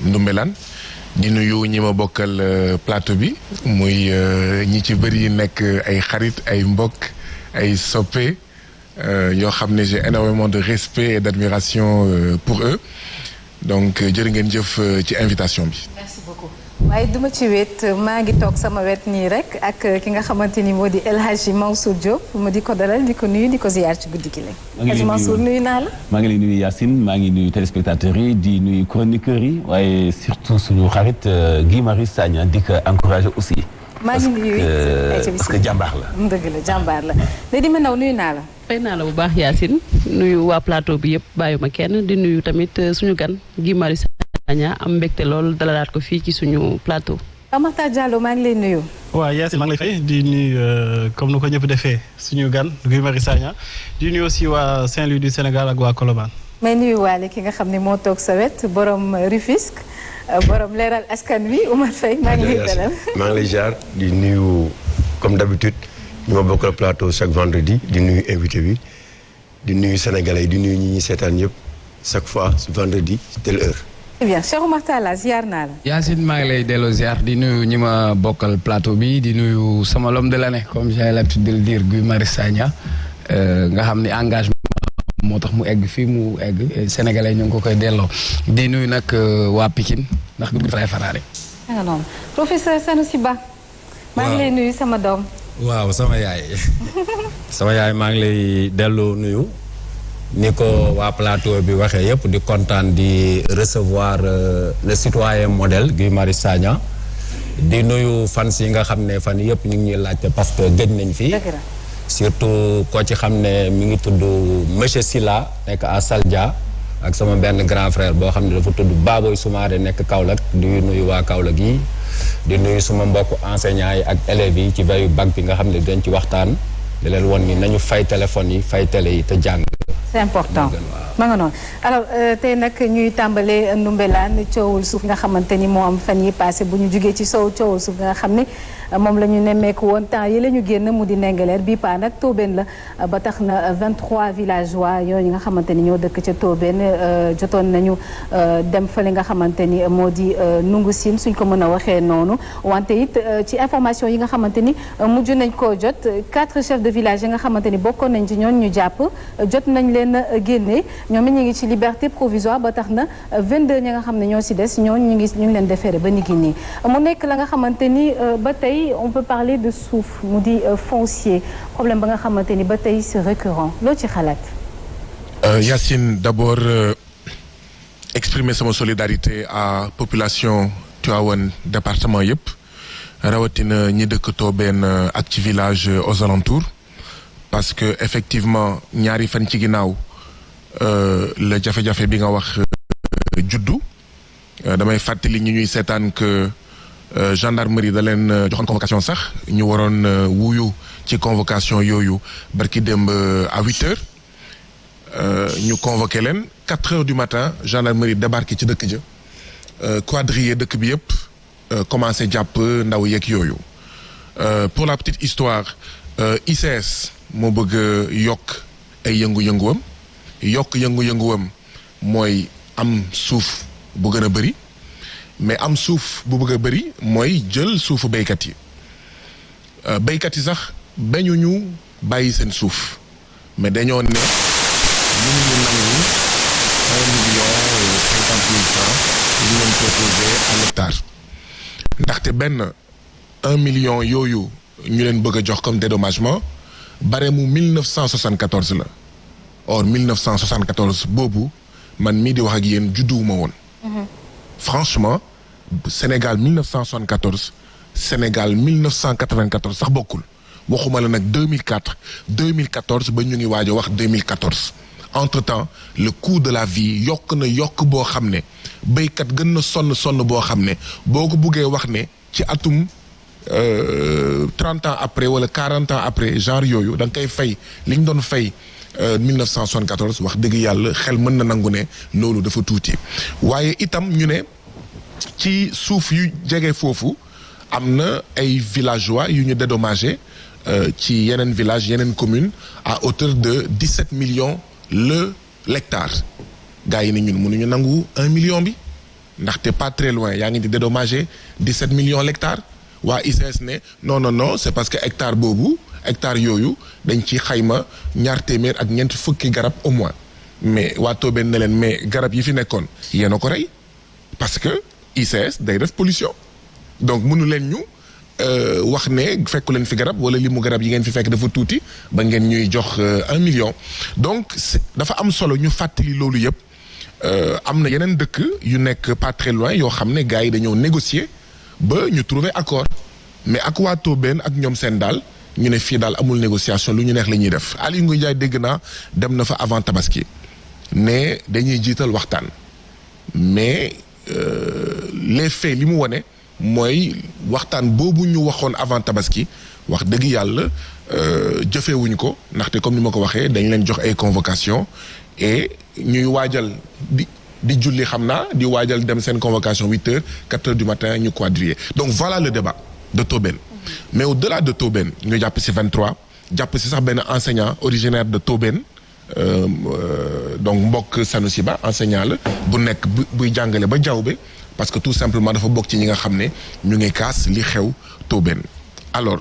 Ndoumbelane di nuyu ñi ma bokkal plateau bi muy ñi ci bëri nekk ay xarit ay mbokk ay soppe yoo xam ne j'ai énormément de respect et d'admiration pour eux donc jërë ngeen jëf ci invitation bi. merci beaucoup. waaye duma ci wet maa ngi toog sama wet nii rek ak ki nga xamante ni moo di El Hadji Mansour Diop ma di ko dalal di ko nuyu di ko ziyaar ci guddi gi la. El Hadji Mansour nuyu naa la. maa ngi lay nuyu Yacine maa ngi nuyu téléspectateurs yi di nuyu chroniqueurs yi waaye surtout suñu xarit Guy Marius Sagna di ko encourager aussi. maa ngi nuyu parce que jàmbaar la. dëgg la jàmbaar la léegi ma naw nuyu naa la. fay naa la bu baax Yacine nuyu waa plateau bi yëpp bàyyuma kenn di nuyu tamit suñu gan Guy Marius Sagna am mbégte lool dalalaat ko fii ci suñu plateau. Makhtar Diallo maa ngi lay nuyu. waaw Yacine maa ngi lay fay di nuyu comme nu ko ñëpp defee suñu gan Guy Marius Sagna di nuyu aussi waa Saint-Louis du Sénégal ak waa Colobane. may nuyu waale ki nga xam ne moo toog sa wet borom Rufisque borom leeral askan wi Oumar Faye maa ngi lay dalal. maa ngi lay jaar di nuyu comme d'habitude ñu ma bokkal plateau chaque vendredi di nuyu invité bi di nuyu sénégalais yi di nuyu ñi ñuy seetaan yëpp chaque fois vendredi telle heure. très bien Cheikh Oumar Talla ziar naa la. Yacine maa ngi lay delloo ziar di nuyu ñi ma bokkal plateau bi di nuyu sama l'homme de l'année comme j'ai l'habitude de le dire Guy Marius Sagna nga xam ni engagement moo tax mu egg fii mu egg sénégalais ñu ngi ko koy delloo di nuyu nag waa Pikine ndax guddi fa lay faraare. ah non professeur Sanoussi Ba. maa ngi lay nuyu sama doom. waaw sama yaay maa ngi lay delloo nuyu. ni ko waa plateau bi waxee yëpp di kontaan di recevoir le citoyen modèle Guy Marius Sagna di nuyu fans yi nga xam ne fan yëpp ñu ngi ñuy laajte parce que gëj nañ fi surtout koo ci xam ne mi ngi tudd monsieur Silla nekk à Saldia ak sama benn grand frère boo xam ne dafa tudd Baboy Soumaré nekk Kaolack di nuyu waa Kaolack yi di nuyu suma mbokk enseignants yi ak élèves yi ci veillu bac bi nga xam ne dañ ci waxtaan di leen won ni nañu fay téléphone yi fay télé yi te jàng. c'est important ma nga noonu alors tey nag ñuy tàmbalee Ndoumbelane coowul suuf nga xamante ni moo am fan yi passé bu ñu jugee ci coowul suuf nga xam ne moom la ñu nemmeeku woon temps yi la ñu génn mu di Ndingler bii paa nag Tobène la ba tax na 23 villageois yooyu nga xamante ni ñoo dëkk ca Tobène jotoon nañu dem fële nga xamante ni moo di Nungu Sine suñ ko mën a waxee noonu wante it ci information yi nga xamante ni mujj nañ koo jot 4 chefs de village yi nga xamante ni bokkoon nañ ci ñoon ñu jàpp jot nañ leen génne ñoom it ñu ngi ci liberté provisoire ba tax na 22 ñi nga xam ne ñoo ci des ñoon ñu ngi leen déféré ba niki nii mu nekk la nga xamante ni ba tey on peut parler de suuf mu di foncier problème ba nga xamante ni ba tey c'est récurrent loo ci xalaat. Yacine d'abord exprimer sama solidarité à population Tivaouane département yëpp rawatina ñi dëkk Tobène ak ci village aux alentours parce que effectivement ñaari fan ci ginnaaw la jafe-jafe bi nga wax juddu damay fàttali ñi ñuy seetaan que gendarmerie da leen joxoon convocation sax ñu waroon wuyu ci convocation yooyu barki démb à 8h ñu convoqué leen 4h du matin gendarmerie débarqué ci dëkk ja quadrillé dëkk bi yëpp commencé jàpp ndaw yeeg yooyu pour la petite histoire ICS moo bëgg yokk ay yëngu-yënguwam yokk yëngu-yënguwam mooy am suuf bu gën a bëri mais am suuf bu bëgg a bëri mooy jël suufu béykat yi béykat yi sax bañu ñu bàyyi seen suuf mais dañoo ne mënuñu nangu 1 million 50 000 francs ñu leen proposer à l'hectare ndaxte benn 1 million yooyu ñu leen bëgg a jox comme dédommagement barème mu 1974 la or 1974 boobu man mii di wax ak yéen judduwuma woon. franchement Sénégal 1974 Sénégal 1994 sax bokkul waxuma la nag 2014 ba ñu ngi waaj a wax 2014 entre-temps le coût de la vie yokk na yokk boo xam ne béykat gën na sonn boo xam ne boo ko buggee wax ne ci atum 30 ans après wala 40 ans après genre yooyu da nga koy fay li ñu doon fay 1974 wax dëgg yàlla xel mën na nangu ne loolu dafa tuuti waaye itam ñu ne ci suuf yu jege foofu am na ay villageois yu ñu dédommagé ci yeneen village yeneen commune à hauteur de 17 millions l'hectare gars yi ne ñun mënuñu nangu 1 million bi ndaxte pas très loin yaa ngi di dédommager 17 millions l'hectare waa ICS ne non c'est parce que hectare yooyu dañ ci xayma ñaar téeméer ak ñeent fukki garab au moins mais waa Tobène ne leen mais garab yi fi nekkoon yéen a ko rey parce que ICS day def pollution donc mënu leen ñu wax ne fekku leen fi garab wala li mu garab yi ngeen fi fekk dafa tuuti ba ngeen ñuy jox 1 million donc dafa am solo ñu fàttali loolu yëpp am na yeneen dëkk yu nekk pas très loin yoo xam ne gars yi dañoo négocier ba ñu trouver accord mais ak waa Tobène ak ñoom seen daal ñu ne fii daal amul négociation lu ñu neex la ñuy def Aly Ngouille Ndiaye dégg naa dem na fa avant Tabaski ne dañuy jiital waxtaan mais les faits li mu wane mooy waxtaan boobu ñu waxoon avant Tabaski wax dëgg yàlla jëfewuñ ko ndaxte comme ni ma ko waxee dañ leen jox ay convocation et ñuy waajal di julli xam naa di waajal dem seen convocation 8h 4h du matin ñu quadriller donc voilà le débat de Tobène mais au-delà de Tobène ñu jàpp ci 23 jàpp ci sax benn enseignant originaire de Tobène donc mbokk Sanoussi Ba enseignant la bu nekk buy jàngale ba Diaoubé parce que tout simplement dafa bokk ci ñi nga xam ne ñu ngi kaas li xew Tobène alors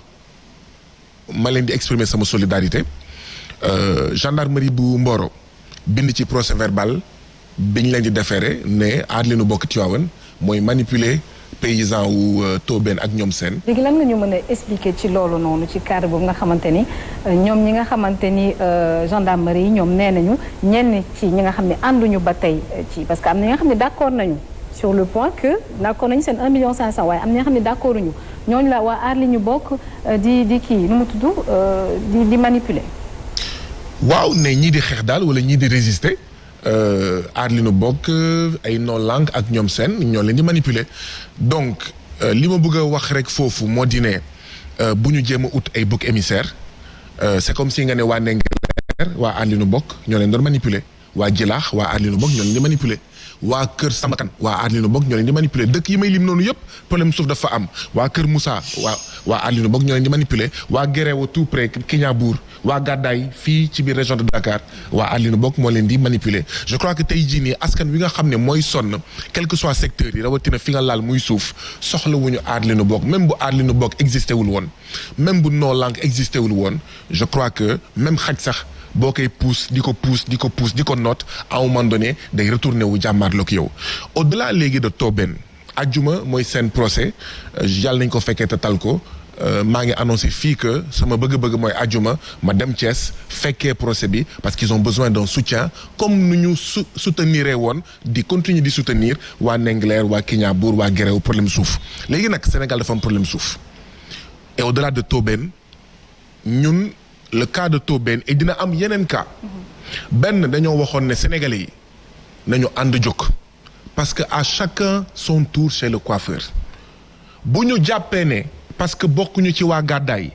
ma leen di exprimer sama solidarité gendarmerie bu Mboro bind ci procès verbal biñ leen di déféré ne aar li nu bokk Tivaouane mooy manipuler paysan wu Tobène ak ñoom seen. léegi lan nga ñu mën a expliquer ci loolu noonu ci cadre boobu nga xamante ni ñoom ñi nga xamante ni gendarmerie yi ñoom nee nañu ñenn ci ñi nga xam ne ànduñu ba tey ci parce que am na ñi nga xam ne d'accord nañu sur le point que d'accord nañu seen 1,5 million waaye am na ñi nga xam ne d'accord ñu ñooñu la waa aar li ñu bokk di kii nu mu tudd di manipuler. waaw ne ñii di xeex daal wala ñii di résister. aar li nu bokk ay non langue ak ñoom seen ñoo leen di manipuler donc li ma bëgg a wax rek foofu moo di ne bu ñu jéem a ut ay bouc émissaire c'est comme si nga ne waa Ndengler waa aar li nu bokk ñoo leen doon manipuler waa Jilaax waa aar li nu bokk ñoo leen di manipuler waa Kër Samakan waa aar li nu bokk ñoo leen di manipuler dëkk yi may lim noonu yëpp problème suuf dafa am waa Kër Moussa waa aar li nu bokk ñoo leen di manipuler waa Guéréo tout près Kignanbour waa Gàddaay fii ci biir région de Dakar waa aar li nu bokk moo leen di manipuler je crois que tey jii nii askan wi nga xam ne mooy sonn quel que soit secteur yi rawatina fi nga laal muy suuf soxlawuñu aar li nu bokk même bu aar li nu bokk existé wul woon même bu non langue existé wul woon je crois que même xaj sax boo koy pousse di ko noot à un moment donné day retourné wu jàmmaarloog yow au-delà léegi de Tobène ajjuma mooy seen procès yàlla nañ ko fekkee te tal ko maa ngi annoncé fii que sama bëgg-bëgg mooy ajjuma ma dem Thiès fekkee procès bi parce qu'ils ont besoin d'un soutien comme nu ñu soutenir woon di continuer di soutenir waa Ndengler waa Kignanbour waa Guéréo problème suuf léegi nag Sénégal dafa am problème suuf et au-delà de Tobène ñun le cas de Tobène et dina am yeneen cas benn dañoo waxoon ne sénégalais yi nañu ànd jóg parce que à chacun son tour chez le coiffeur bu ñu jàppee ne parce que bokkuñu ci waa Gàddaay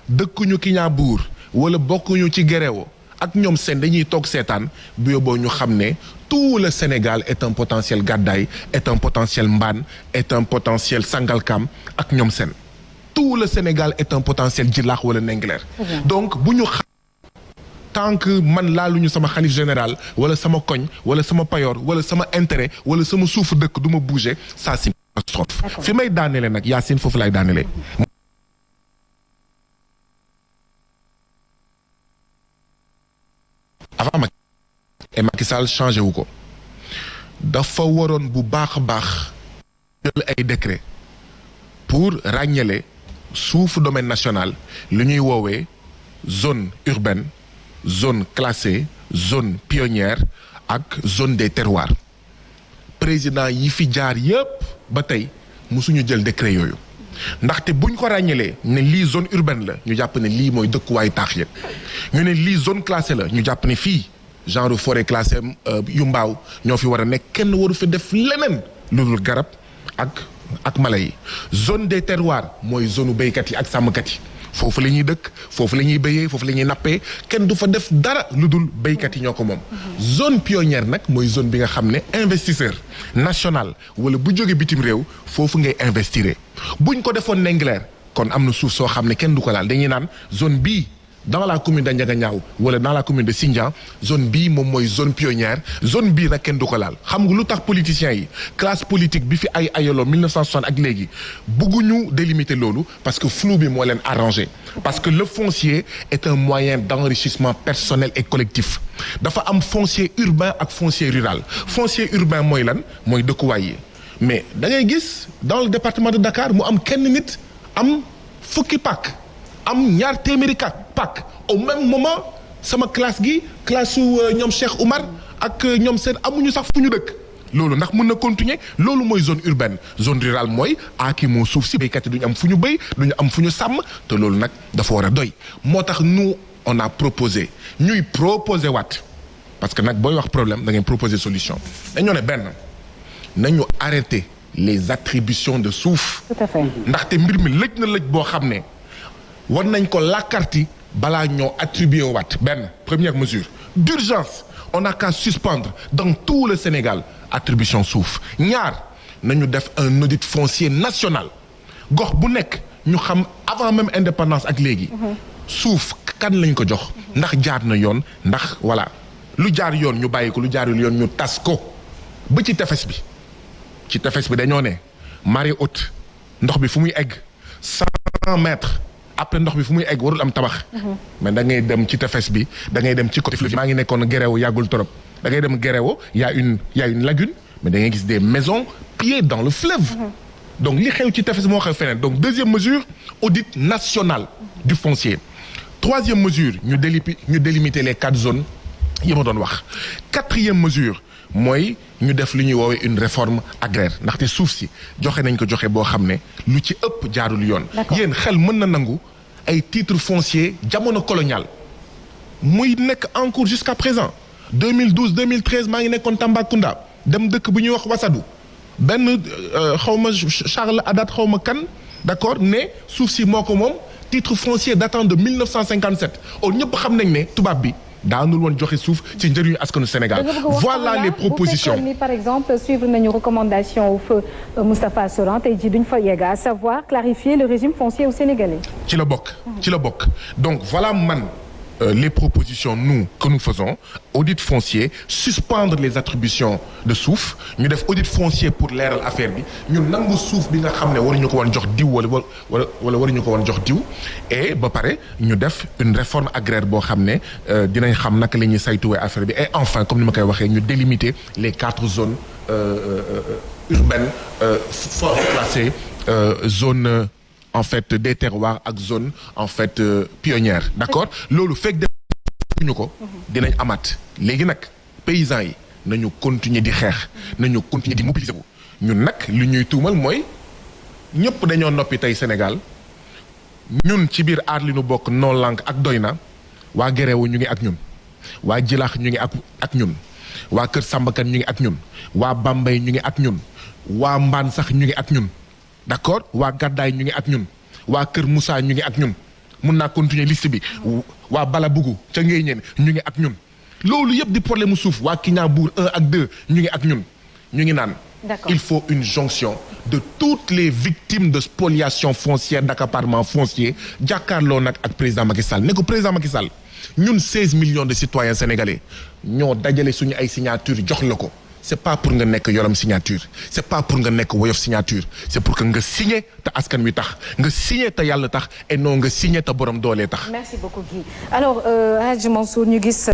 dëkkuñu Kignanbour wala bokkuñu ci Guéréo ak ñoom seen dañuy toog seetaan bu yóbboo ñu xam ne tout le Sénégal est un potentiel Gàddaay est un potentiel Mbane est un potentiel Sangalkam ak ñoom seen tout le Sénégal est un potentiel Djilakh wala Ndengler donc bu ñu xam tant que man laaluñu sama xalif général wala sama koñ wala sama payoor wala sama intérêt wala sama suufu dëkk du ma bouger ça c'est une catastrophe fi may daaneele nag Yacine foofu lay daaneele avant Macky et Macky Sall changé wu ko dafa waroon bu baax a baax jël ay décret pour ràññale suufu domaine national lu ñuy woowee zone urbaine zone classée zone pionnière ak zone des terroirs président yi fi jaar yépp ba tey musuñu jël décret yooyu ndaxte buñ ko ràññalee ne lii zone urbaine la ñu jàpp ne lii mooy dëkkuwaayu taax ya ñu ne lii zone classée la ñu jàpp ne fii genre forêt classée yu mbaaw ñoo fi war a nekk kenn waru fi def leneen lu dul garab ak mala yi zone des terroirs mooy zone béykat yi ak sàmmkat yi foofu la ñuy dëkk foofu la ñuy béyee foofu la ñuy nappee kenn du fa def dara lu dul béykat yi ñoo ko moom zone pionnière nag mooy zone bi nga xam ne investisseur national wala bu jóge bitim réew foofu ngay investir buñ ko defoon Ndengler kon am na suuf soo xam ne kenn du ko laal dañuy naan zone bii dans la commune de Ndiaganiao wala dans la commune de Sindian zone bii moom mooy zone pionnière zone bii nag kenn du ko laal xam nga lu tax politiciens yi classe politique bi fi ay ayoloo 1960 ak léegi bëgguñu délimiter loolu parce que flou bi moo leen arrangé parce que le foncier est un moyen d'enrichissement personnel et collectif dafa am foncier urbain ak foncier rural foncier urbain mooy lan mooy dëkkuwaay yi mais da ngay gis dans le département de Dakar mu am kenn nit am fukki pàkk am ñaar téeméeri pàkk au même moment sama classe gi classe su ñoom Cheikh Oumar ak ñoom seen amuñu sax fu ñu dëkk loolu ndax mën na continuer loolu mooy zone urbaine zone rurale mooy aaki moo suuf si béykat yi duñu am fu ñu béy duñu am fu ñu sàmm te loolu nag dafa war a doy moo tax nous on a proposé ñuy proposer waat parce que nag booy wax problème da ngay proposer solution dañoo ne benn nañu arrêter les attributions de suuf. Tout à fait. ndaxte mbir mi lëj na lëj boo xam ne war nañ ko làkkarti balaa ñoo attribuer waat benn première mesure d'urgence on n'a qu'à suspendre dans tout le Sénégal attribution suuf ñaar nañu def un audit foncier national gox bu nekk ñu xam avant même indépendance ak léegi suuf kan lañ ko jox ndax jaar na yoon ndax voilà lu jaar yoon ñu bàyyi ko lu jaarul yoon ñu tas ko ba ci tefes bi ci tefes bi dañoo ne marée haute ndox bi fu muy egg 100 mètres après ndox bi fu muy egg warul am tabax mais da ngay dem ci tefes bi da ngay dem ci côté fleuve maa ngi nekkoon Guéréo yàggul trop da ngay dem Guéréo y a une lagune mais da ngay gis des maisons pieds dans le fleuve donc li xew ci tefes moo xew feneen donc deuxième mesure audit national du foncier troisième mesure ñu délimiter les 4 zones yi ma doon wax quatrième mesure mooy ñu def li ñuy woowee une réforme agraire ndaxte suuf si joxe nañ ko joxe boo xam ne lu ci ëpp jaarul yoon yéen xel mën na nangu ay titres fonciers jamono colonial muy nekk en cours jusqu'à présent 2012 2013 maa ngi nekkoon Tambacounda dem dëkk bu ñuy wax Wassadou benn xawma Charles Haddad xawma kan d'accord ne suuf si moo ko moom titre foncier datant de 1957 on ñëpp xam nañ ne tubaab bi daanul woon joxe suuf ci njëriñu askanu Sénégal voilà les propositions bu fekkoon ni par exemple suivre nañu recommandation au feu Moustapha Soran tey jii duñ fa yegg à savoir clarifier le régime foncier au Sénégalais. ci la bokk donc voilà man les propositions que nous faisons audit foncier suspendre les attributions de suuf ñu def audit foncier pour leeral affaire bi ñu nangu suuf bi nga xam ne waruñu ko woon jox diw wala waruñu ko woon jox diw et ba pare ñu def une réforme agraire boo xam ne dinañ xam naka la ñuy saytuwee affaire bi et enfin comme ni ma koy waxee ñu délimiter les 4 zones urbaines fortes classées zone en fait des terroirs ak zone en fait pionnière d'accord loolu fekk defuñu ko dinañ amaat léegi nag paysans yi nañu continuer di xeex nañu continuer di mobiliser wu ñun nag li ñuy tuumal mooy ñëpp dañoo noppi tey Sénégal ñun ci biir aar li nu bokk noo lank ak doy na waa Guéréo ñu ngi ak ñun waa Jilaax ñu ngi ak ñun waa Kër Sambakan ñu ngi ak ñun waa Bambey ñu ngi ak ñun waa Mbaan sax ñu ngi ak ñun d'accord waa Gàddaay ñu ngi ak ñun waa Kër Moussa ñu ngi ak ñun mun naa continuer liste bi waa Balabougou ca Ngéyeen ñu ngi ak ñun loolu yëpp di problème mu suuf waa Kignanbour 1 ak 2 ñu ngi ak ñun ñu ngi naan il faut une jonction de toutes les victimes de spoliation foncière d'accaparement foncier jàkkaarloo nag ak président Macky Sall ne ko président Macky Sall ñun 16 millions de citoyens sénégalais ñoo dajale suñu ay signature jox la ko c'est pas pour nga nekk yoram signature c'est pas pour nga nekk woyof signature c'est pour que nga signé te askan wi tax nga signé te yàlla tax et non nga signé te borom doolee tax. Merci beaucoup Guy alors Hadj Mansour ñu gis.